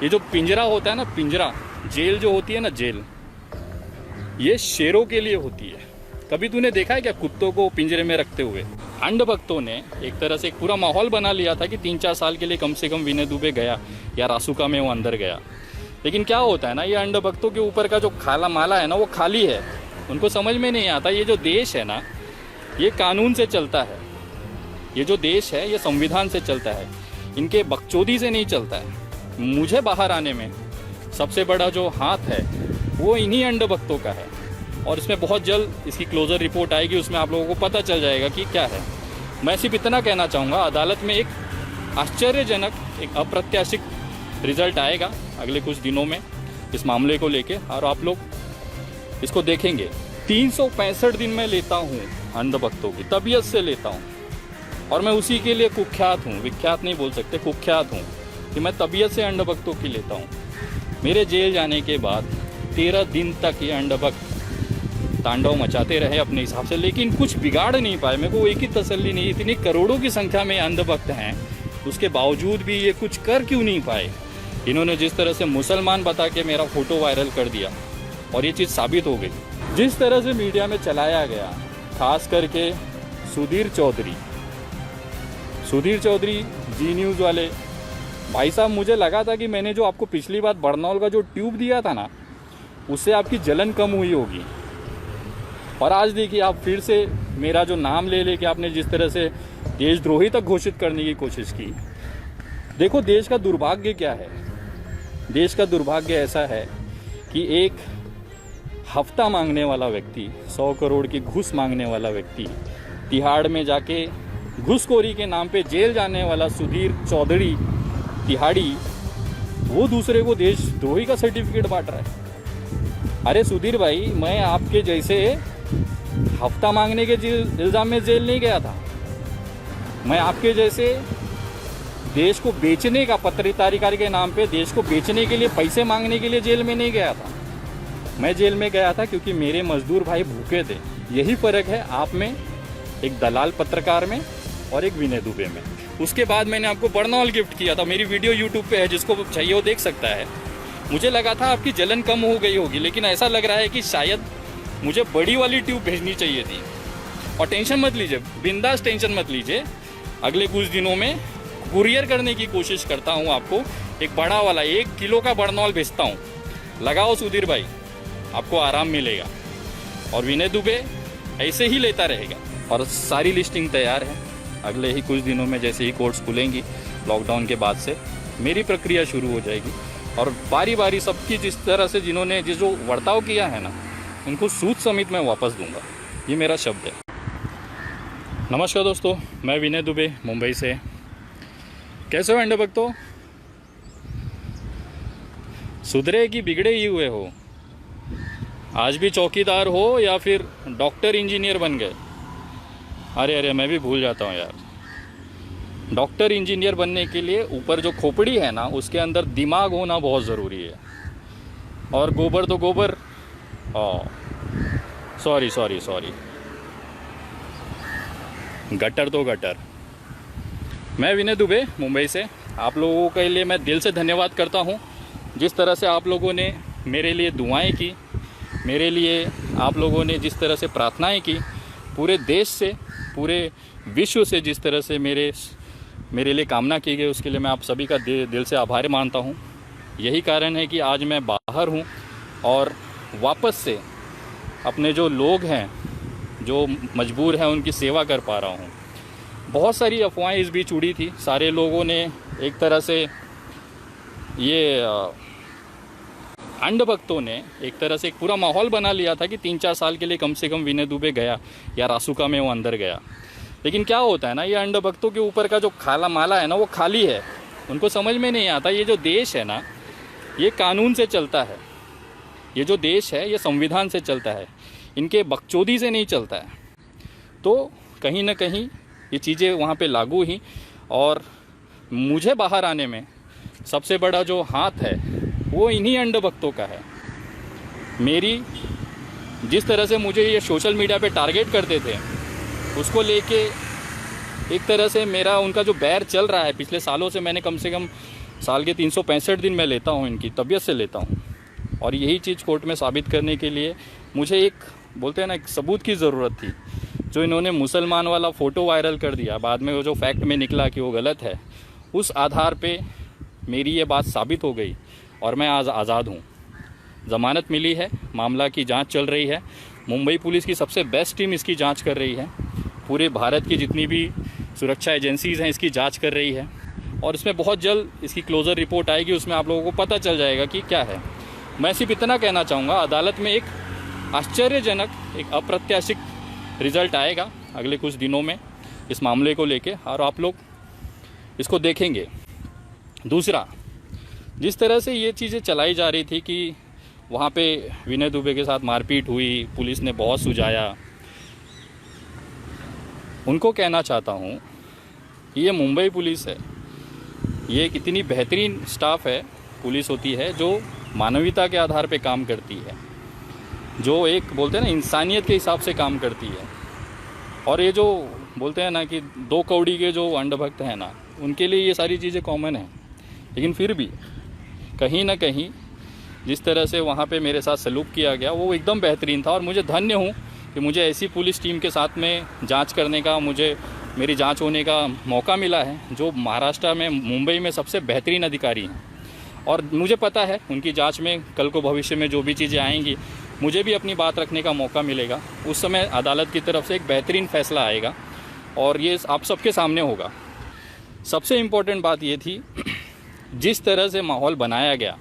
ये जो पिंजरा होता है ना, पिंजरा, जेल जो होती है ना, जेल, ये शेरों के लिए होती है। कभी तूने देखा है क्या कुत्तों को पिंजरे में रखते हुए? अंध भक्तों ने एक तरह से एक पूरा माहौल बना लिया था कि 3-4 साल के लिए कम से कम विनय दुबे गया या रासुका में वो अंदर गया। लेकिन क्या होता है ना, ये अंध भक्तों के ऊपर का जो खाला माला है ना, वो खाली है। उनको समझ में नहीं आता ये जो देश है ना, ये कानून से चलता है। ये जो देश है ये संविधान से चलता है, इनके बकचोदी से नहीं चलता है। मुझे बाहर आने में सबसे बड़ा जो हाथ है वो इन्हीं अंध भक्तों का है। और इसमें बहुत जल्द इसकी क्लोजर रिपोर्ट आएगी, उसमें आप लोगों को पता चल जाएगा कि क्या है। मैं सिर्फ इतना कहना चाहूँगा, अदालत में एक आश्चर्यजनक, एक अप्रत्याशित रिजल्ट आएगा अगले कुछ दिनों में इस मामले को लेके, और आप लोग इसको देखेंगे। 365 दिन मैं लेता हूँ अंध भक्तों की, तबीयत से लेता हूँ, और मैं उसी के लिए कुख्यात हूँ, विख्यात नहीं बोल सकते, कुख्यात हूँ कि मैं तबीयत से अंध भक्तों की लेता हूँ। मेरे जेल जाने के बाद 13 दिन तक ये अंध भक्त तांडव मचाते रहे अपने हिसाब से, लेकिन कुछ बिगाड़ नहीं पाए। मेरे को एक ही तसल्ली नहीं, इतनी करोड़ों की संख्या में अंध भक्त हैं, उसके बावजूद भी ये कुछ कर क्यों नहीं पाए। इन्होंने जिस तरह से मुसलमान बता के मेरा फोटो वायरल कर दिया और ये चीज़ साबित हो गई, जिस तरह से मीडिया में चलाया गया, खास करके सुधीर चौधरी जी न्यूज़ वाले भाई साहब, मुझे लगा था कि मैंने जो आपको पिछली बार बरनौल का जो ट्यूब दिया था ना, उससे आपकी जलन कम हुई होगी। और आज देखिए आप फिर से मेरा जो नाम ले लेके आपने जिस तरह से देशद्रोही तक घोषित करने की कोशिश की। देखो देश का दुर्भाग्य क्या है। देश का दुर्भाग्य ऐसा है कि एक हफ्ता मांगने वाला व्यक्ति, 100 करोड़ की घूस मांगने वाला व्यक्ति, तिहाड़ में जाके घूसखोरी के नाम पे जेल जाने वाला सुधीर चौधरी तिहाड़ी, वो दूसरे को देशद्रोही का सर्टिफिकेट बांट रहा है। अरे सुधीर भाई, मैं आपके जैसे हफ्ता मांगने के इल्ज़ाम में जेल नहीं गया था। मैं आपके जैसे देश को बेचने का, पत्रकारिता के नाम पे देश को बेचने के लिए, पैसे मांगने के लिए जेल में नहीं गया था। मैं जेल में गया था क्योंकि मेरे मजदूर भाई भूखे थे। यही फ़र्क है आप में, एक दलाल पत्रकार में और एक विनय दुबे में। उसके बाद मैंने आपको बरनौल गिफ्ट किया था, मेरी वीडियो यूट्यूब पे है, जिसको चाहिए वो देख सकता है। मुझे लगा था आपकी जलन कम हो गई होगी, लेकिन ऐसा लग रहा है कि शायद मुझे बड़ी वाली ट्यूब भेजनी चाहिए थी। और टेंशन मत लीजिए, बिंदास टेंशन मत लीजिए, अगले कुछ दिनों में कुरियर करने की कोशिश करता हूँ। आपको एक बड़ा वाला 1 किलो का बरनौल भेजता हूँ। लगाओ सुधीर भाई, आपको आराम मिलेगा। और विनय दुबे ऐसे ही लेता रहेगा। और सारी लिस्टिंग तैयार है, अगले ही कुछ दिनों में जैसे ही कोर्ट्स खुलेंगी लॉकडाउन के बाद से मेरी प्रक्रिया शुरू हो जाएगी। और बारी बारी सबकी जिस तरह से जिन्होंने जो बर्ताव किया है ना, उनको सूद समेत मैं वापस दूंगा, ये मेरा शब्द है। नमस्कार दोस्तों, मैं विनय दुबे मुंबई से। कैसे हो अंडे भक्तों? सुधरे कि बिगड़े ही हुए हो? आज भी चौकीदार हो या फिर डॉक्टर इंजीनियर बन गए? अरे मैं भी भूल जाता हूँ यार। डॉक्टर इंजीनियर बनने के लिए ऊपर जो खोपड़ी है ना, उसके अंदर दिमाग होना बहुत ज़रूरी है। और गोबर तो गोबर, सॉरी, गटर तो गटर। मैं विनय दुबे मुंबई से। आप लोगों के लिए मैं दिल से धन्यवाद करता हूँ, जिस तरह से आप लोगों ने मेरे लिए दुआएं की, मेरे लिए आप लोगों ने जिस तरह से प्रार्थनाएं की, पूरे देश से, पूरे विश्व से जिस तरह से मेरे लिए कामना की गई, उसके लिए मैं आप सभी का दिल से आभार मानता हूँ। यही कारण है कि आज मैं बाहर हूँ और वापस से अपने जो लोग हैं, जो मजबूर हैं, उनकी सेवा कर पा रहा हूँ। बहुत सारी अफवाहें इस बीच उड़ी थी। सारे लोगों ने एक तरह से ये अंध भक्तों ने एक तरह से एक पूरा माहौल बना लिया था कि 3-4 साल के लिए कम से कम विनय दुबे गया या रासुका में वो अंदर गया। लेकिन क्या होता है ना, ये अंध भक्तों के ऊपर का जो खाला माला है ना, वो खाली है। उनको समझ में नहीं आता ये जो देश है ना, ये कानून से चलता है। ये जो देश है ये संविधान से चलता है, इनके बकचोदी से नहीं चलता है। तो कहीं ना कहीं ये चीज़ें वहाँ पे लागू ही। और मुझे बाहर आने में सबसे बड़ा जो हाथ है वो इन्हीं अंध भक्तों का है। मेरी जिस तरह से मुझे ये सोशल मीडिया पे टारगेट करते थे, उसको लेके एक तरह से मेरा उनका जो बैर चल रहा है पिछले सालों से, मैंने कम से कम साल के 365 दिन मैं लेता हूँ, इनकी तबीयत से लेता हूँ। और यही चीज़ कोर्ट में साबित करने के लिए मुझे एक बोलते हैं ना एक सबूत की ज़रूरत थी। जो इन्होंने मुसलमान वाला फ़ोटो वायरल कर दिया, बाद में वो जो फैक्ट में निकला कि वो गलत है, उस आधार पे मेरी ये बात साबित हो गई और मैं आज आज़ाद हूँ। ज़मानत मिली है, मामला की जांच चल रही है। मुंबई पुलिस की सबसे बेस्ट टीम इसकी जांच कर रही है। पूरे भारत की जितनी भी सुरक्षा एजेंसीज़ हैं इसकी जांच कर रही है और इसमें बहुत जल्द इसकी क्लोज़र रिपोर्ट आएगी। उसमें आप लोगों को पता चल जाएगा कि क्या है। मैं सिर्फ इतना कहना चाहूँगा, अदालत में एक आश्चर्यजनक, एक अप्रत्याशित रिज़ल्ट आएगा अगले कुछ दिनों में इस मामले को लेके और आप लोग इसको देखेंगे। दूसरा, जिस तरह से ये चीज़ें चलाई जा रही थी कि वहाँ पे विनय दुबे के साथ मारपीट हुई, पुलिस ने बहुत सुझाया, उनको कहना चाहता हूँ कि ये मुंबई पुलिस है, ये एक इतनी बेहतरीन स्टाफ है, पुलिस होती है जो मानवीयता के आधार पे काम करती है, जो एक बोलते हैं ना इंसानियत के हिसाब से काम करती है। और ये जो बोलते हैं ना कि दो कौड़ी के जो अंधभक्त हैं ना, उनके लिए ये सारी चीज़ें कॉमन हैं। लेकिन फिर भी कहीं ना कहीं जिस तरह से वहाँ पे मेरे साथ सलूक किया गया वो एकदम बेहतरीन था। और मुझे धन्य हूँ कि मुझे ऐसी पुलिस टीम के साथ में जांच करने का, मेरी जांच होने का मौका मिला है, जो महाराष्ट्र में, मुंबई में सबसे बेहतरीन अधिकारी हैं। और मुझे पता है उनकी जांच में कल को भविष्य में जो भी चीज़ें आएंगी, मुझे भी अपनी बात रखने का मौका मिलेगा। उस समय अदालत की तरफ से एक बेहतरीन फैसला आएगा और ये आप सबके सामने होगा। सबसे इम्पोर्टेंट बात ये थी, जिस तरह से माहौल बनाया गया,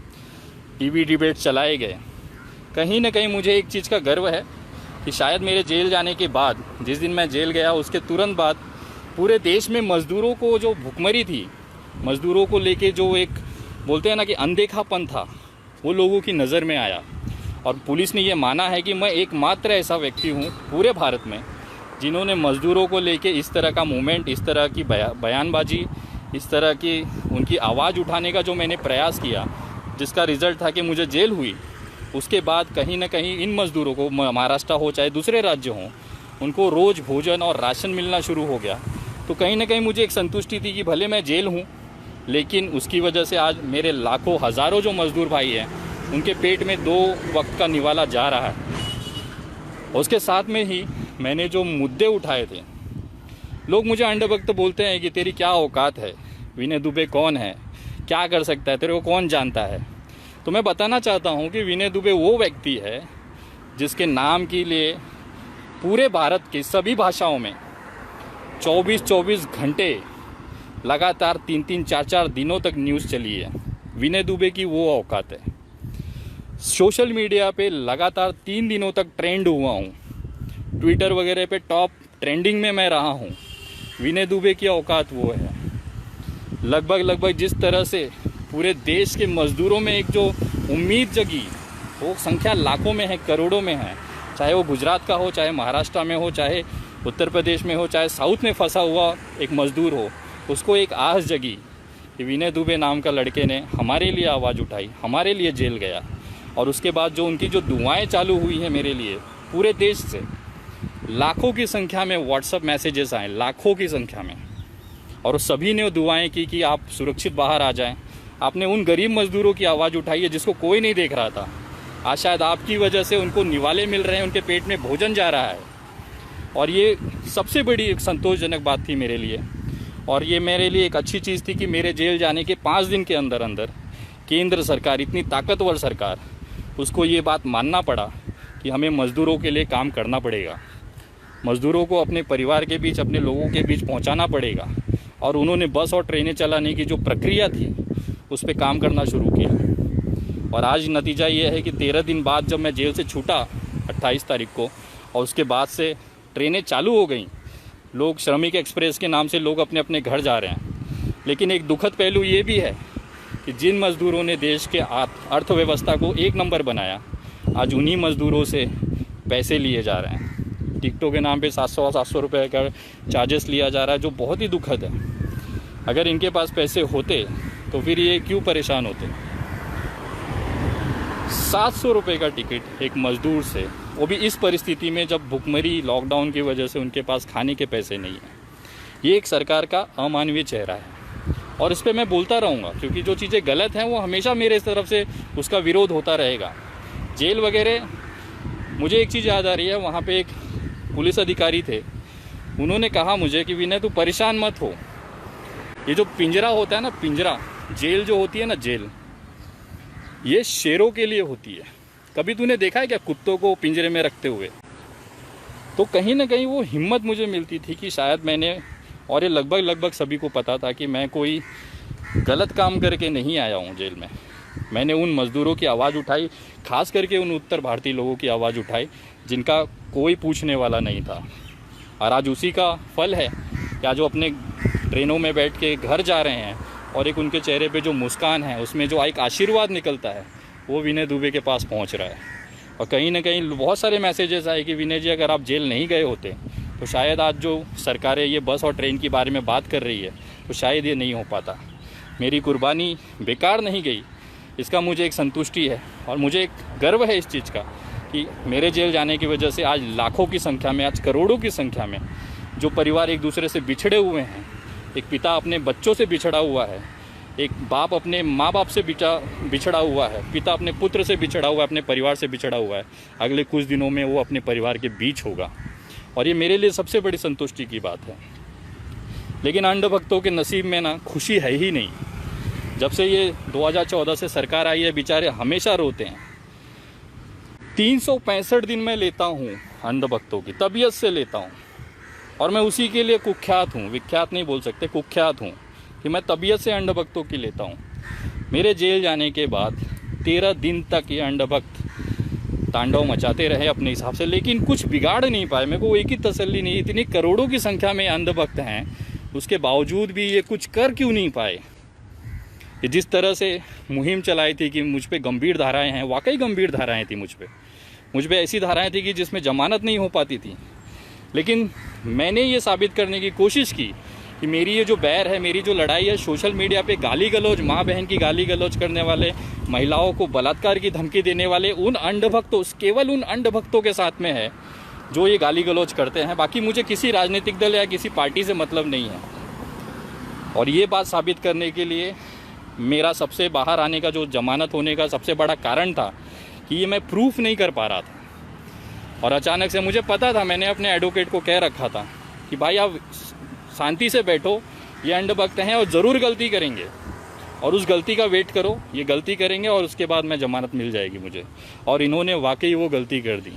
टीवी डिबेट चलाए गए, कहीं ना कहीं मुझे एक चीज़ का गर्व है कि शायद मेरे जेल जाने के बाद, जिस दिन मैं जेल गया उसके तुरंत बाद, पूरे देश में मज़दूरों को जो भुखमरी थी, मज़दूरों को लेके जो एक बोलते हैं ना कि अनदेखापन था, वो लोगों की नज़र में आया। और पुलिस ने ये माना है कि मैं एकमात्र ऐसा व्यक्ति हूँ पूरे भारत में जिन्होंने मज़दूरों को लेके इस तरह का मूवमेंट, इस तरह की बयानबाजी, इस तरह की उनकी आवाज़ उठाने का जो मैंने प्रयास किया, जिसका रिज़ल्ट था कि मुझे जेल हुई। उसके बाद कहीं ना कहीं इन मज़दूरों को, महाराष्ट्र हो चाहे दूसरे राज्य हों, उनको रोज़ भोजन और राशन मिलना शुरू हो गया। तो कहीं ना कहीं मुझे एक संतुष्टि थी कि भले मैं जेल हूँ, लेकिन उसकी वजह से आज मेरे लाखों हज़ारों जो मज़दूर भाई हैं, उनके पेट में 2 वक्त का निवाला जा रहा है। उसके साथ में ही मैंने जो मुद्दे उठाए थे, लोग मुझे अंधभक्त बोलते हैं कि तेरी क्या औकात है, विनय दुबे कौन है, क्या कर सकता है, तेरे को कौन जानता है। तो मैं बताना चाहता हूँ कि विनय दुबे वो व्यक्ति है जिसके नाम के लिए पूरे भारत की सभी भाषाओं में 24-24 घंटे लगातार 3-3, 4-4 दिनों तक न्यूज़ चली है। विनय दुबे की वो औकात है। सोशल मीडिया पे लगातार 3 दिनों तक ट्रेंड हुआ हूँ, ट्विटर वगैरह पे टॉप ट्रेंडिंग में मैं रहा हूँ। विनय दुबे की औकात वो है। लगभग जिस तरह से पूरे देश के मज़दूरों में एक जो उम्मीद जगी, वो संख्या लाखों में है, करोड़ों में है। चाहे वो गुजरात का हो, चाहे महाराष्ट्र में हो, चाहे उत्तर प्रदेश में हो, चाहे साउथ में फंसा हुआ एक मज़दूर हो, उसको एक आस जगी कि विनय दुबे नाम का लड़के ने हमारे लिए आवाज़ उठाई, हमारे लिए जेल गया। और उसके बाद जो उनकी जो दुआएं चालू हुई हैं मेरे लिए, पूरे देश से लाखों की संख्या में व्हाट्सएप मैसेजेस आए, लाखों की संख्या में, और सभी ने दुआएं की कि आप सुरक्षित बाहर आ जाएं। आपने उन गरीब मज़दूरों की आवाज़ उठाई है जिसको कोई नहीं देख रहा था। आज शायद आपकी वजह से उनको निवाले मिल रहे हैं, उनके पेट में भोजन जा रहा है। और ये सबसे बड़ी एक संतोषजनक बात थी मेरे लिए। और ये मेरे लिए एक अच्छी चीज़ थी कि मेरे जेल जाने के 5 दिन के अंदर अंदर केंद्र सरकार, इतनी ताकतवर सरकार, उसको ये बात मानना पड़ा कि हमें मज़दूरों के लिए काम करना पड़ेगा, मज़दूरों को अपने परिवार के बीच, अपने लोगों के बीच पहुंचाना पड़ेगा। और उन्होंने बस और ट्रेनें चलाने की जो प्रक्रिया थी उस पर काम करना शुरू किया। और आज नतीजा ये है कि 13 दिन बाद जब मैं जेल से छूटा 28 तारीख को, और उसके बाद से ट्रेनें चालू हो गई, लोग श्रमिक एक्सप्रेस के नाम से लोग अपने अपने घर जा रहे हैं। लेकिन एक दुखद पहलू ये भी है कि जिन मज़दूरों ने देश के अर्थव्यवस्था को एक नंबर बनाया, आज उन्हीं मज़दूरों से पैसे लिए जा रहे हैं। टिकटों के नाम पे 700 रुपये का चार्जेस लिया जा रहा है, जो बहुत ही दुखद है। अगर इनके पास पैसे होते तो फिर ये क्यों परेशान होते। 700 रुपये का टिकट एक मज़दूर से, वो भी इस परिस्थिति में जब भुखमरी, लॉकडाउन की वजह से उनके पास खाने के पैसे नहीं हैं। ये एक सरकार का अमानवीय चेहरा है। और इस पर मैं बोलता रहूँगा, क्योंकि जो चीज़ें गलत हैं वो हमेशा मेरे तरफ से उसका विरोध होता रहेगा। जेल वगैरह, मुझे एक चीज़ याद आ रही है, वहाँ पे एक पुलिस अधिकारी थे, उन्होंने कहा मुझे कि विनय तू परेशान मत हो, ये जो पिंजरा होता है ना, पिंजरा, जेल जो होती है ना, जेल, ये शेरों के लिए होती है। कभी तूने देखा है क्या कुत्तों को पिंजरे में रखते हुए? तो कहीं ना कहीं वो हिम्मत मुझे मिलती थी कि शायद मैंने, और ये लगभग सभी को पता था कि मैं कोई गलत काम करके नहीं आया हूँ जेल में। मैंने उन मज़दूरों की आवाज़ उठाई, खास करके उन उत्तर भारतीय लोगों की आवाज़ उठाई जिनका कोई पूछने वाला नहीं था। और आज उसी का फल है कि आज वो अपने ट्रेनों में बैठ के घर जा रहे हैं और एक उनके चेहरे पे जो मुस्कान है, उसमें जो एक आशीर्वाद निकलता है, वो विनय दुबे के पास पहुंच रहा है। और कहीं ना कहीं बहुत सारे मैसेजेस आए कि विनय जी अगर आप जेल नहीं गए होते तो शायद आज जो सरकारें ये बस और ट्रेन के बारे में बात कर रही है तो शायद ये नहीं हो पाता। मेरी कुर्बानी बेकार नहीं गई, इसका मुझे एक संतुष्टि है और मुझे एक गर्व है इस चीज़ का कि मेरे जेल जाने की वजह से आज लाखों की संख्या में, आज करोड़ों की संख्या में जो परिवार एक दूसरे से बिछड़े हुए हैं, एक पिता अपने बच्चों से बिछड़ा हुआ है, एक बाप अपने माँ बाप से बिछड़ा हुआ है, पिता अपने पुत्र से बिछड़ा हुआ है, अपने परिवार से बिछड़ा हुआ है, अगले कुछ दिनों में वो अपने परिवार के बीच होगा। और ये मेरे लिए सबसे बड़ी संतुष्टि की बात है। लेकिन अंधभक्तों के नसीब में ना खुशी है ही नहीं। जब से ये 2014 से सरकार आई है, बेचारे हमेशा रोते हैं। 365 दिन मैं लेता हूँ अंधभक्तों की, तबीयत से लेता हूँ, और मैं उसी के लिए कुख्यात हूँ, विख्यात नहीं बोल सकते, कुख्यात हूँ कि मैं तबीयत से अंधभक्तों की लेता हूँ। मेरे जेल जाने के बाद 13 दिन तक ये अंधभक्त तांडव मचाते रहे अपने हिसाब से, लेकिन कुछ बिगाड़ नहीं पाए। मेरे को एक ही तसल्ली नहीं, इतनी करोड़ों की संख्या में अंधभक्त हैं, उसके बावजूद भी ये कुछ कर क्यों नहीं पाए। ये जिस तरह से मुहिम चलाई थी कि मुझ पे गंभीर धाराएं हैं, वाकई गंभीर धाराएं थी मुझ पे ऐसी धाराएं थी कि जिसमें जमानत नहीं हो पाती थी। लेकिन मैंने ये साबित करने की कोशिश की कि मेरी ये जो बैर है, मेरी जो लड़ाई है, सोशल मीडिया पे गाली गलौज, माँ बहन की गाली गलौज करने वाले, महिलाओं को बलात्कार की धमकी देने वाले उन अंधभक्तों, केवल उन अंधभक्तों के साथ में है जो ये गाली गलौज करते हैं। बाकी मुझे किसी राजनीतिक दल या किसी पार्टी से मतलब नहीं है। और ये बात साबित करने के लिए मेरा सबसे बाहर आने का, जो जमानत होने का सबसे बड़ा कारण था कि ये मैं प्रूफ नहीं कर पा रहा था। और अचानक से मुझे पता था, मैंने अपने एडवोकेट को कह रखा था कि भाई आप शांति से बैठो, ये अंधभक्त हैं और ज़रूर गलती करेंगे और उस गलती का वेट करो, ये गलती करेंगे और उसके बाद में ज़मानत मिल जाएगी मुझे। और इन्होंने वाकई वो गलती कर दी।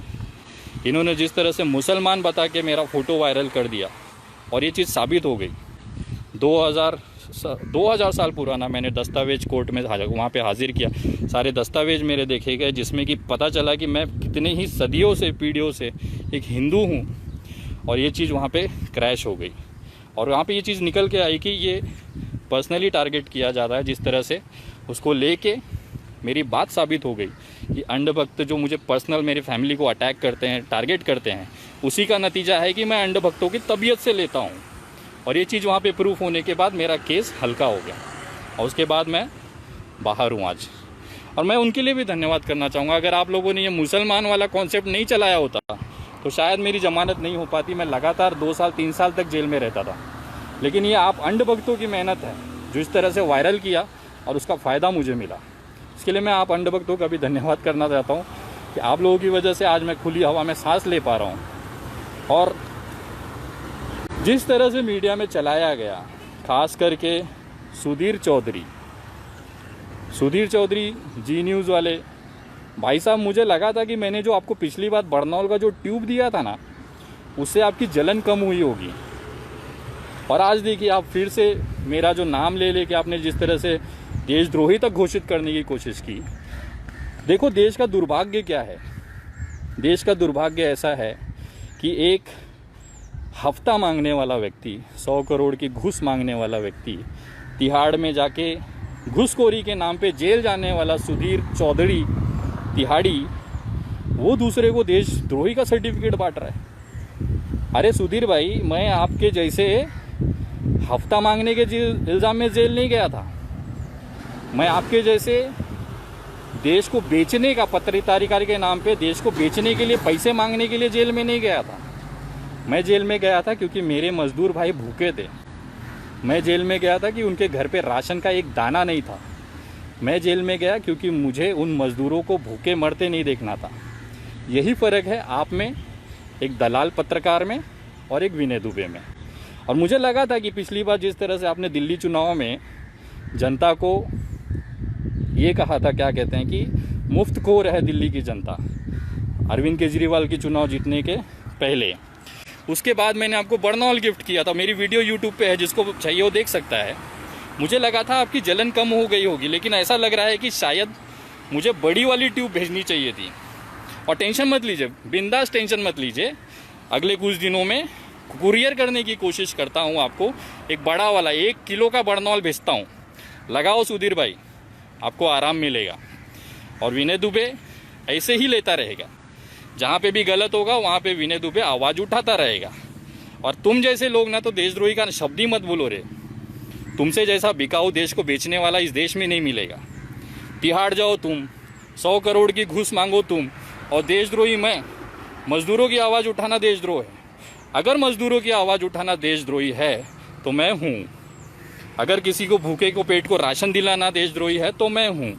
इन्होंने जिस तरह से मुसलमान बता के मेरा फ़ोटो वायरल कर दिया और ये चीज़ साबित हो गई। 2000 साल पुराना मैंने दस्तावेज कोर्ट में वहाँ पे हाजिर किया, सारे दस्तावेज मेरे देखे गए, जिसमें कि पता चला कि मैं कितने ही सदियों से, पीढ़ियों से एक हिंदू हूँ। और ये चीज़ वहाँ पे क्रैश हो गई और वहाँ पे ये चीज़ निकल के आई कि ये पर्सनली टारगेट किया जा रहा है। जिस तरह से उसको लेके मेरी बात साबित हो गई कि अंधभक्त जो मुझे पर्सनल, मेरी फैमिली को अटैक करते हैं, टारगेट करते हैं, उसी का नतीजा है कि मैं अंधभक्तों की तबीयत से लेता हूँ। और ये चीज़ वहाँ पे प्रूफ होने के बाद मेरा केस हल्का हो गया और उसके बाद मैं बाहर हूँ आज। और मैं उनके लिए भी धन्यवाद करना चाहूँगा। अगर आप लोगों ने ये मुसलमान वाला कॉन्सेप्ट नहीं चलाया होता तो शायद मेरी ज़मानत नहीं हो पाती, मैं लगातार 2 साल 3 साल तक जेल में रहता था। लेकिन ये आप अंधभक्तों की मेहनत है जो इस तरह से वायरल किया और उसका फ़ायदा मुझे मिला। इसके लिए मैं आप अंधभक्तों का भी धन्यवाद करना चाहता हूँ कि आप लोगों की वजह से आज मैं खुली हवा में सांस ले पा रहा हूँ। और जिस तरह से मीडिया में चलाया गया, खास करके सुधीर चौधरी जी न्यूज़ वाले भाई साहब, मुझे लगा था कि मैंने जो आपको पिछली बार बरनौल का जो ट्यूब दिया था ना, उससे आपकी जलन कम हुई होगी। और आज देखिए आप फिर से मेरा जो नाम ले लेके आपने जिस तरह से देशद्रोही तक घोषित करने की कोशिश की। देखो देश का दुर्भाग्य क्या है। देश का दुर्भाग्य ऐसा है कि एक हफ्ता मांगने वाला व्यक्ति, 100 करोड़ की घूस मांगने वाला व्यक्ति, तिहाड़ में जाके घूसखोरी के नाम पे जेल जाने वाला सुधीर चौधरी तिहाड़ी, वो दूसरे को देशद्रोही का सर्टिफिकेट बांट रहा है। अरे सुधीर भाई, मैं आपके जैसे हफ्ता मांगने के इल्ज़ाम में जेल नहीं गया था। मैं आपके जैसे देश को बेचने का, पत्रकारिता के नाम पे देश को बेचने के लिए, पैसे मांगने के लिए जेल में नहीं गया था। मैं जेल में गया था क्योंकि मेरे मजदूर भाई भूखे थे। मैं जेल में गया था कि उनके घर पे राशन का एक दाना नहीं था। मैं जेल में गया क्योंकि मुझे उन मज़दूरों को भूखे मरते नहीं देखना था। यही फ़र्क है आप में, एक दलाल पत्रकार में और एक विनय दुबे में। और मुझे लगा था कि पिछली बार जिस तरह से आपने दिल्ली चुनाव में जनता को ये कहा था, क्या कहते हैं कि मुफ्त खोर है दिल्ली की जनता, अरविंद केजरीवाल की चुनाव जीतने के पहले, उसके बाद मैंने आपको बरनौल गिफ्ट किया था। मेरी वीडियो यूट्यूब पे है, जिसको चाहिए वो देख सकता है। मुझे लगा था आपकी जलन कम हो गई होगी, लेकिन ऐसा लग रहा है कि शायद मुझे बड़ी वाली ट्यूब भेजनी चाहिए थी। और टेंशन मत लीजिए, बिंदास टेंशन मत लीजिए, अगले कुछ दिनों में कुरियर करने की कोशिश करता हूँ। आपको एक बड़ा वाला 1 किलो का बरनौल भेजता हूँ। लगाओ सुधीर भाई, आपको आराम मिलेगा। और विनय दुबे ऐसे ही लेता रहेगा, जहाँ पे भी गलत होगा वहाँ पे विनय दुबे आवाज़ उठाता रहेगा। और तुम जैसे लोग ना तो देशद्रोही का शब्द ही मत बोलो रे। तुमसे जैसा बिकाऊ देश को बेचने वाला इस देश में नहीं मिलेगा। तिहाड़ जाओ तुम, 100 करोड़ की घूस मांगो तुम, और देशद्रोही मैं। मजदूरों की आवाज़ उठाना देशद्रोह है। अगर मजदूरों की आवाज़ उठाना देशद्रोही है तो मैं हूँ। अगर किसी को भूखे को पेट को राशन दिलाना देशद्रोही है तो मैं हूँ।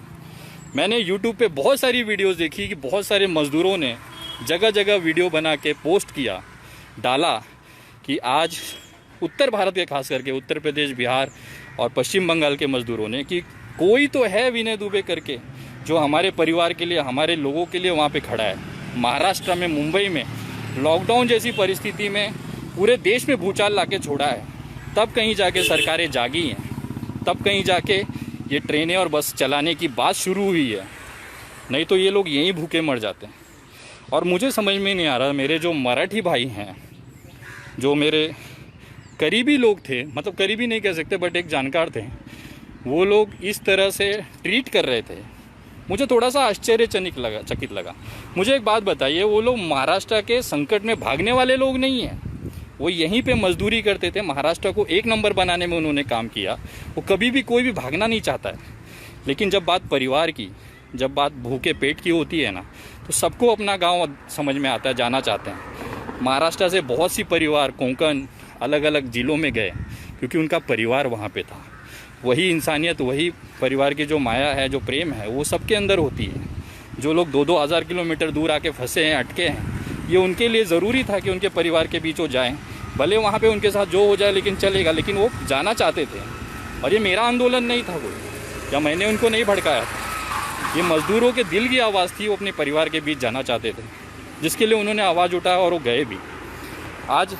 मैंने यूट्यूब पे बहुत सारी वीडियोस देखी कि बहुत सारे मजदूरों ने जगह जगह वीडियो बना के पोस्ट किया, डाला कि आज उत्तर भारत के, खास करके उत्तर प्रदेश, बिहार और पश्चिम बंगाल के मजदूरों ने, कि कोई तो है विनय दुबे करके जो हमारे परिवार के लिए, हमारे लोगों के लिए वहाँ पे खड़ा है। महाराष्ट्र में, मुंबई में लॉकडाउन जैसी परिस्थिति में पूरे देश में भूचाल ला के छोड़ा है। तब कहीं जाके सरकारें जागी हैं, तब कहीं जाके ये ट्रेनें और बस चलाने की बात शुरू हुई है। नहीं तो ये लोग यहीं भूखे मर जाते हैं। और मुझे समझ में नहीं आ रहा, मेरे जो मराठी भाई हैं, जो मेरे करीबी लोग थे, मतलब करीबी नहीं कह सकते बट एक जानकार थे, वो लोग इस तरह से ट्रीट कर रहे थे। मुझे थोड़ा सा चकित लगा। मुझे एक बात बताइए, वो लोग महाराष्ट्र के संकट में भागने वाले लोग नहीं हैं। वो यहीं पे मजदूरी करते थे, महाराष्ट्र को 1 नंबर बनाने में उन्होंने काम किया। वो कभी भी कोई भी भागना नहीं चाहता है। लेकिन जब बात परिवार की, जब बात भूखे पेट की होती है ना, तो सबको अपना गांव समझ में आता है, जाना चाहते हैं। महाराष्ट्र से बहुत सी परिवार कोंकण, अलग अलग ज़िलों में गए क्योंकि उनका परिवार वहाँ पे था। वही इंसानियत, वही परिवार की जो माया है, जो प्रेम है, वो सबके अंदर होती है। जो लोग 2-2 हज़ार किलोमीटर दूर आके फंसे हैं, अटके हैं, ये उनके लिए ज़रूरी था कि उनके परिवार के बीच वो जाएँ। भले वहाँ पे उनके साथ जो हो जाए लेकिन चलेगा, लेकिन वो जाना चाहते थे। और ये मेरा आंदोलन नहीं था कोई, या मैंने उनको नहीं भड़काया था। ये मज़दूरों के दिल की आवाज़ थी, वो अपने परिवार के बीच जाना चाहते थे, जिसके लिए उन्होंने आवाज़ उठाया और वो गए भी। आज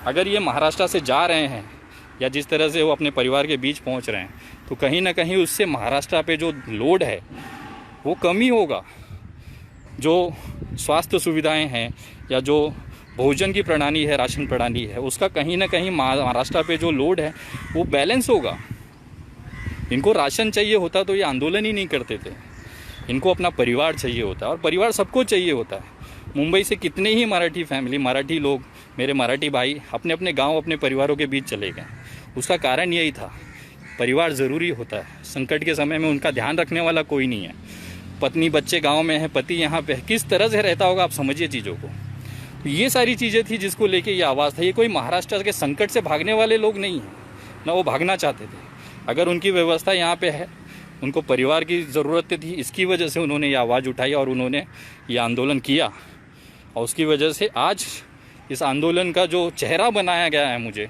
अगर ये महाराष्ट्र से जा रहे हैं या जिस तरह से वो अपने परिवार के बीच पहुंच रहे हैं, तो कहीं ना कहीं उससे महाराष्ट्र पे जो लोड है वो कम ही होगा। जो स्वास्थ्य सुविधाएं हैं या जो भोजन की प्रणाली है, राशन प्रणाली है, उसका कहीं ना कहीं महाराष्ट्र पे जो लोड है वो बैलेंस होगा। इनको राशन चाहिए होता तो ये आंदोलन ही नहीं करते थे। इनको अपना परिवार चाहिए होता है, और परिवार सबको चाहिए होता है। मुंबई से कितने ही मराठी फैमिली, मराठी लोग, मेरे मराठी भाई अपने अपने गांव, अपने परिवारों के बीच चले गए। उसका कारण यही था, परिवार ज़रूरी होता है। संकट के समय में उनका ध्यान रखने वाला कोई नहीं है। पत्नी बच्चे गांव में हैं, पति यहाँ पे है, किस तरह से रहता होगा आप समझिए चीज़ों को। तो ये सारी चीज़ें थी जिसको लेके ये आवाज़ था। ये कोई महाराष्ट्र के संकट से भागने वाले लोग नहीं हैं, ना वो भागना चाहते थे। अगर उनकी व्यवस्था यहाँ पे है, उनको परिवार की ज़रूरत थी, इसकी वजह से उन्होंने ये आवाज़ उठाई और उन्होंने ये आंदोलन किया। और उसकी वजह से आज इस आंदोलन का जो चेहरा बनाया गया है मुझे,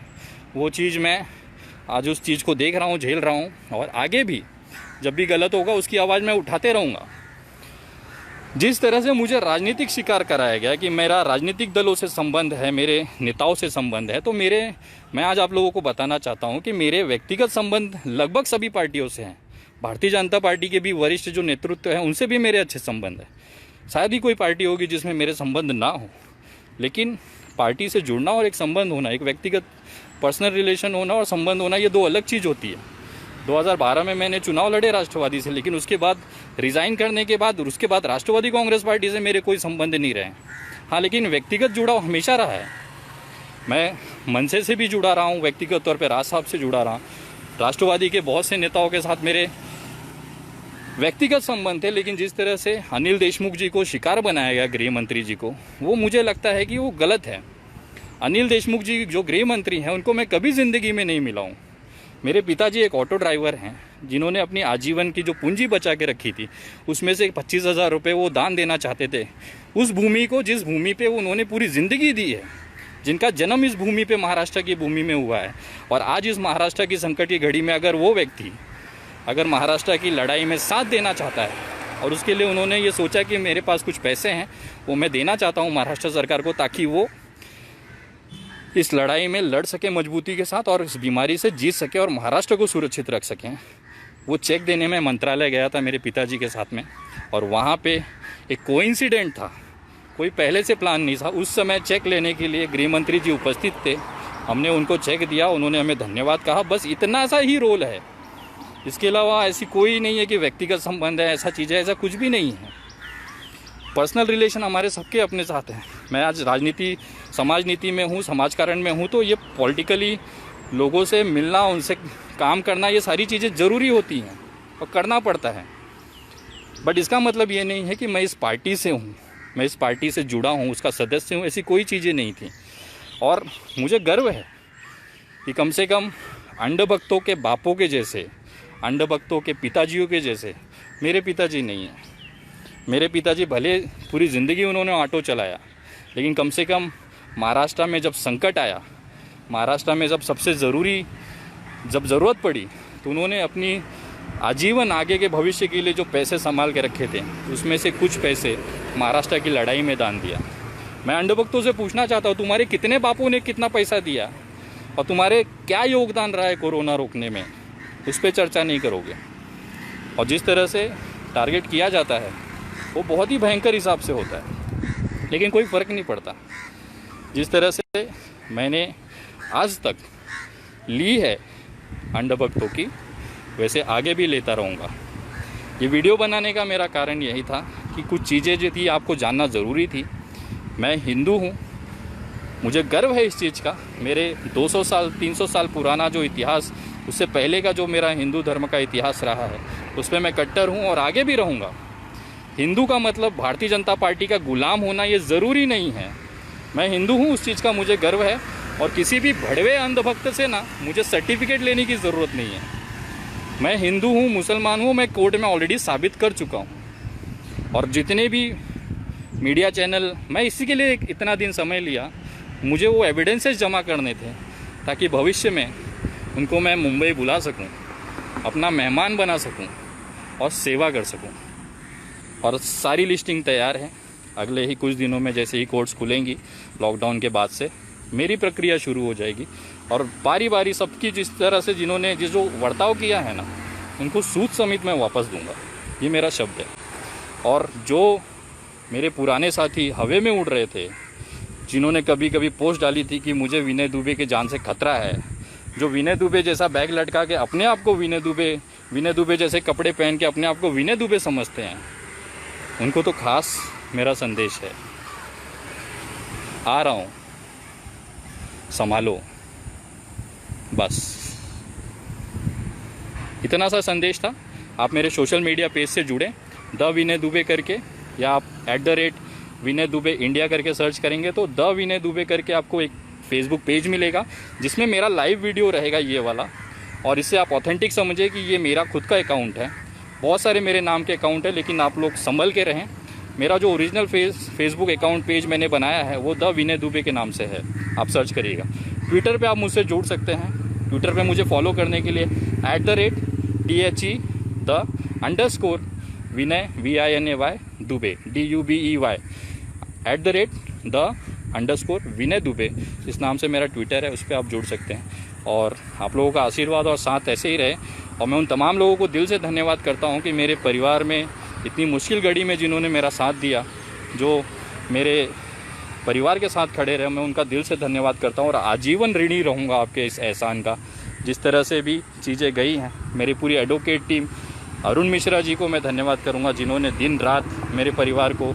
वो चीज़ मैं आज उस चीज़ को देख रहा हूँ, झेल रहा हूँ। और आगे भी जब भी गलत होगा उसकी आवाज़ मैं उठाते रहूँगा। जिस तरह से मुझे राजनीतिक शिकार कराया गया कि मेरा राजनीतिक दलों से संबंध है, मेरे नेताओं से संबंध है, तो मैं आज आप लोगों को बताना चाहता हूँ कि मेरे व्यक्तिगत संबंध लगभग सभी पार्टियों से हैं। भारतीय जनता पार्टी के भी वरिष्ठ जो नेतृत्व हैं उनसे भी मेरे अच्छे संबंध हैं। शायद ही कोई पार्टी होगी जिसमें मेरे संबंध ना हो, लेकिन पार्टी से जुड़ना और एक संबंध होना, एक व्यक्तिगत पर्सनल रिलेशन होना और संबंध होना, ये 2 अलग चीज़ होती है। 2012 में मैंने चुनाव लड़े राष्ट्रवादी से, लेकिन उसके बाद रिज़ाइन करने के बाद और उसके बाद राष्ट्रवादी कांग्रेस पार्टी से मेरे कोई संबंध नहीं रहे। हाँ, लेकिन व्यक्तिगत जुड़ाव हमेशा रहा है। मैं मनसे से भी जुड़ा रहा हूँ, व्यक्तिगत तौर पर राज साहब से जुड़ा रहा। राष्ट्रवादी के बहुत से नेताओं के साथ मेरे व्यक्तिगत संबंध थे, लेकिन जिस तरह से अनिल देशमुख जी को शिकार बनाया गया, गृह मंत्री जी को, वो मुझे लगता है कि वो गलत है। अनिल देशमुख जी जो गृह मंत्री हैं उनको मैं कभी ज़िंदगी में नहीं मिला हूँ, मेरे पिताजी एक ऑटो ड्राइवर हैं जिन्होंने अपनी आजीवन की जो पूंजी बचा के रखी थी उसमें से 25,000 रुपये वो दान देना चाहते थे उस भूमि को, जिस भूमि पे उन्होंने पूरी ज़िंदगी दी है, जिनका जन्म इस भूमि पे, महाराष्ट्र की भूमि में हुआ है। और आज इस महाराष्ट्र की संकट की घड़ी में अगर वो व्यक्ति अगर महाराष्ट्र की लड़ाई में साथ देना चाहता है और उसके लिए उन्होंने ये सोचा कि मेरे पास कुछ पैसे हैं वो मैं देना चाहता हूँ महाराष्ट्र सरकार को, ताकि वो इस लड़ाई में लड़ सके मजबूती के साथ और इस बीमारी से जीत सके और महाराष्ट्र को सुरक्षित रख सकें। वो चेक देने में मंत्रालय गया था मेरे पिताजी के साथ में, और वहाँ पे एक कोइंसिडेंट था, कोई पहले से प्लान नहीं था। उस समय चेक लेने के लिए गृह मंत्री जी उपस्थित थे, हमने उनको चेक दिया, उन्होंने हमें धन्यवाद कहा, बस इतना सा ही रोल है। इसके अलावा ऐसी कोई नहीं है कि व्यक्तिगत संबंध है, ऐसा चीज़ है, ऐसा कुछ भी नहीं है। पर्सनल रिलेशन हमारे सबके अपने साथ हैं। मैं आज राजनीति, समाज नीति में हूँ, समाजकारण में हूँ, तो ये पॉलिटिकली लोगों से मिलना, उनसे काम करना, ये सारी चीज़ें ज़रूरी होती हैं और करना पड़ता है। बट इसका मतलब ये नहीं है कि मैं इस पार्टी से हूँ, मैं इस पार्टी से जुड़ा हूँ, उसका सदस्य हूँ, ऐसी कोई चीज़ें नहीं थी। और मुझे गर्व है कि कम से कम अंधभक्तों के बापों के जैसे, अंधभक्तों के पिताजियों के जैसे मेरे पिताजी नहीं हैं। मेरे पिताजी भले पूरी ज़िंदगी उन्होंने ऑटो चलाया, लेकिन कम से कम महाराष्ट्र में जब संकट आया, महाराष्ट्र में जब सबसे ज़रूरी, जब ज़रूरत पड़ी, तो उन्होंने अपनी आजीवन आगे के भविष्य के लिए जो पैसे संभाल के रखे थे उसमें से कुछ पैसे महाराष्ट्र की लड़ाई में दान दिया। मैं अंधभक्तों से पूछना चाहता हूँ, तुम्हारे कितने बापों ने कितना पैसा दिया और तुम्हारे क्या योगदान रहा है कोरोना रोकने में, उस पर चर्चा नहीं करोगे। और जिस तरह से टारगेट किया जाता है वो बहुत ही भयंकर हिसाब से होता है, लेकिन कोई फ़र्क नहीं पड़ता। जिस तरह से मैंने आज तक ली है अंधभक्तों की, वैसे आगे भी लेता रहूँगा। ये वीडियो बनाने का मेरा कारण यही था कि कुछ चीज़ें जो थी आपको जानना ज़रूरी थी। मैं हिंदू हूँ, मुझे गर्व है इस चीज़ का। मेरे 200 साल 300 साल पुराना जो इतिहास, उससे पहले का जो मेरा हिंदू धर्म का इतिहास रहा है, उस पर मैं कट्टर हूँ और आगे भी रहूँगा। हिंदू का मतलब भारतीय जनता पार्टी का गुलाम होना ये ज़रूरी नहीं है। मैं हिंदू हूँ, उस चीज़ का मुझे गर्व है, और किसी भी भड़वे अंधभक्त से ना मुझे सर्टिफिकेट लेने की ज़रूरत नहीं है। मैं हिंदू हूँ, मुसलमान हूँ, मैं कोर्ट में ऑलरेडी साबित कर चुका हूँ। और जितने भी मीडिया चैनल, मैं इसी के लिए इतना दिन समय लिया, मुझे वो एविडेंसेस जमा करने थे ताकि भविष्य में उनको मैं मुंबई बुला सकूं, अपना मेहमान बना सकूं और सेवा कर सकूं। और सारी लिस्टिंग तैयार है। अगले ही कुछ दिनों में जैसे ही कोर्ट्स खुलेंगी लॉकडाउन के बाद से, मेरी प्रक्रिया शुरू हो जाएगी और बारी बारी सबकी जिस तरह से जिन्होंने जो बर्ताव किया है ना, उनको सूद समेत मैं वापस दूंगा, ये मेरा शब्द है। और जो मेरे पुराने साथी हवा में उड़ रहे थे, जिन्होंने कभी कभी पोस्ट डाली थी कि मुझे विनय दुबे के जान से खतरा है, जो विनय दुबे जैसा बैग लटका के अपने आप को विनय दुबे जैसे कपड़े पहन के अपने आप को विनय दुबे समझते हैं, उनको तो खास मेरा संदेश है, आ रहा हूँ, संभालो, बस इतना सा संदेश था। आप मेरे सोशल मीडिया पेज से जुड़े, द विनय दुबे करके, या आप @विनय दुबे इंडिया करके सर्च करेंगे तो द विनय दुबे करके आपको एक फेसबुक पेज मिलेगा, जिसमें मेरा लाइव वीडियो रहेगा ये वाला। और इससे आप ऑथेंटिक समझे कि ये मेरा खुद का अकाउंट है। बहुत सारे मेरे नाम के अकाउंट है, लेकिन आप लोग संभल के रहें। मेरा जो ओरिजिनल फेसबुक अकाउंट पेज मैंने बनाया है वो द विनय दुबे के नाम से है, आप सर्च करिएगा। ट्विटर पे आप मुझसे जुड़ सकते हैं। ट्विटर पे मुझे फॉलो करने के लिए @THE _Vinay VINAY Dubey DUBEY @the_Vinay Dubey, इस नाम से मेरा ट्विटर है, उस पर आप जुड़ सकते हैं। और आप लोगों का आशीर्वाद और साथ ऐसे ही रहे। और मैं उन तमाम लोगों को दिल से धन्यवाद करता हूं कि मेरे परिवार में इतनी मुश्किल घड़ी में जिन्होंने मेरा साथ दिया, जो मेरे परिवार के साथ खड़े रहे, मैं उनका दिल से धन्यवाद करता हूं और आजीवन ऋणी रहूंगा आपके इस एहसान का। जिस तरह से भी चीज़ें गई हैं, मेरी पूरी एडवोकेट टीम, अरुण मिश्रा जी को मैं धन्यवाद करूंगा, जिन्होंने दिन रात मेरे परिवार को,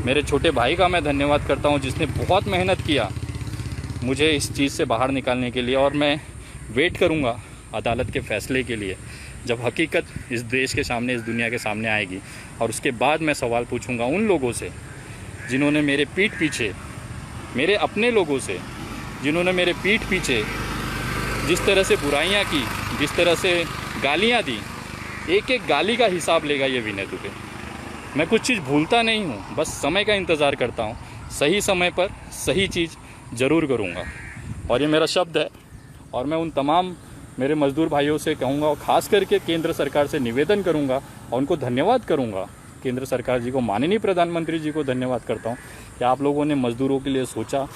मेरे छोटे भाई का मैं धन्यवाद करता हूं, जिसने बहुत मेहनत किया मुझे इस चीज़ से बाहर निकालने के लिए। और मैं वेट करूंगा अदालत के फैसले के लिए, जब हकीकत इस देश के सामने, इस दुनिया के सामने आएगी। और उसके बाद मैं सवाल पूछूंगा उन लोगों से जिन्होंने मेरे पीठ पीछे, मेरे अपने लोगों से जिन्होंने मेरे पीठ पीछे जिस तरह से बुराइयां की, जिस तरह से गालियां दी, एक एक गाली का हिसाब लेगा ये विनय दुबे। मैं कुछ चीज़ भूलता नहीं हूँ, बस समय का इंतज़ार करता हूँ। सही समय पर सही चीज़ ज़रूर करूँगा, और ये मेरा शब्द है। और मैं उन तमाम मेरे मज़दूर भाइयों से कहूँगा, और ख़ास करके केंद्र सरकार से निवेदन करूँगा और उनको धन्यवाद करूँगा, केंद्र सरकार जी को, माननीय प्रधानमंत्री जी को धन्यवाद करता हूँ कि आप लोगों ने मज़दूरों के लिए सोचा,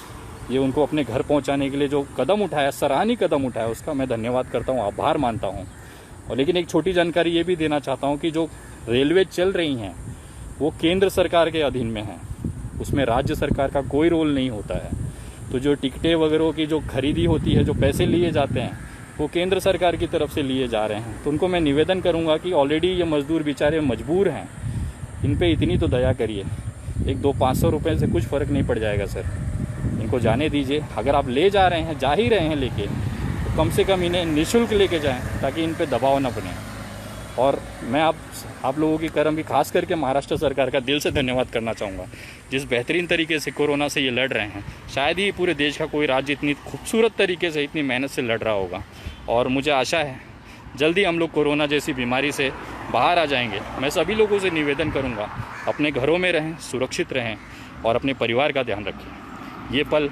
ये उनको अपने घर पहुँचाने के लिए जो कदम उठाया, सराहनीय कदम उठाया, उसका मैं धन्यवाद करता हूँ, आभार मानता हूँ। और लेकिन एक छोटी जानकारी ये भी देना चाहता हूँ कि जो रेलवे चल रही हैं वो केंद्र सरकार के अधीन में है, उसमें राज्य सरकार का कोई रोल नहीं होता है। तो जो टिकटें वगैरह की जो खरीदी होती है, जो पैसे लिए जाते हैं, वो केंद्र सरकार की तरफ से लिए जा रहे हैं। तो उनको मैं निवेदन करूंगा कि ऑलरेडी ये मज़दूर बेचारे मजबूर हैं, इन पे इतनी तो दया करिए। 100-500 रुपये से कुछ फ़र्क नहीं पड़ जाएगा सर, इनको जाने दीजिए। अगर आप ले जा रहे हैं, जा ही रहे हैं लेके, तो कम से कम इन्हें निःशुल्क लेके जाएँ, ताकि इन पे दबाव ना बने। और मैं आप लोगों की कर्म की, खास करके महाराष्ट्र सरकार का दिल से धन्यवाद करना चाहूँगा, जिस बेहतरीन तरीके से कोरोना से ये लड़ रहे हैं। शायद ही पूरे देश का कोई राज्य इतनी खूबसूरत तरीके से, इतनी मेहनत से लड़ रहा होगा। और मुझे आशा है जल्दी हम लोग कोरोना जैसी बीमारी से बाहर आ जाएंगे। मैं सभी लोगों से निवेदन करूँगा, अपने घरों में रहें, सुरक्षित रहें और अपने परिवार का ध्यान रखें। ये पल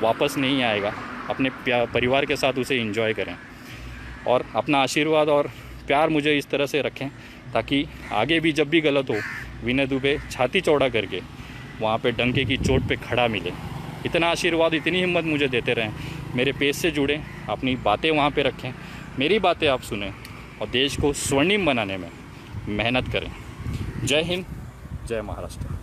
वापस नहीं आएगा, अपने परिवार के साथ उसे एंजॉय करें, और अपना आशीर्वाद और प्यार मुझे इस तरह से रखें, ताकि आगे भी जब भी गलत हो, विनय दुबे छाती चौड़ा करके वहाँ पे डंके की चोट पे खड़ा मिले। इतना आशीर्वाद, इतनी हिम्मत मुझे देते रहें। मेरे पेज से जुड़ें, अपनी बातें वहाँ पे रखें, मेरी बातें आप सुनें और देश को स्वर्णिम बनाने में मेहनत करें। जय हिंद, जय महाराष्ट्र।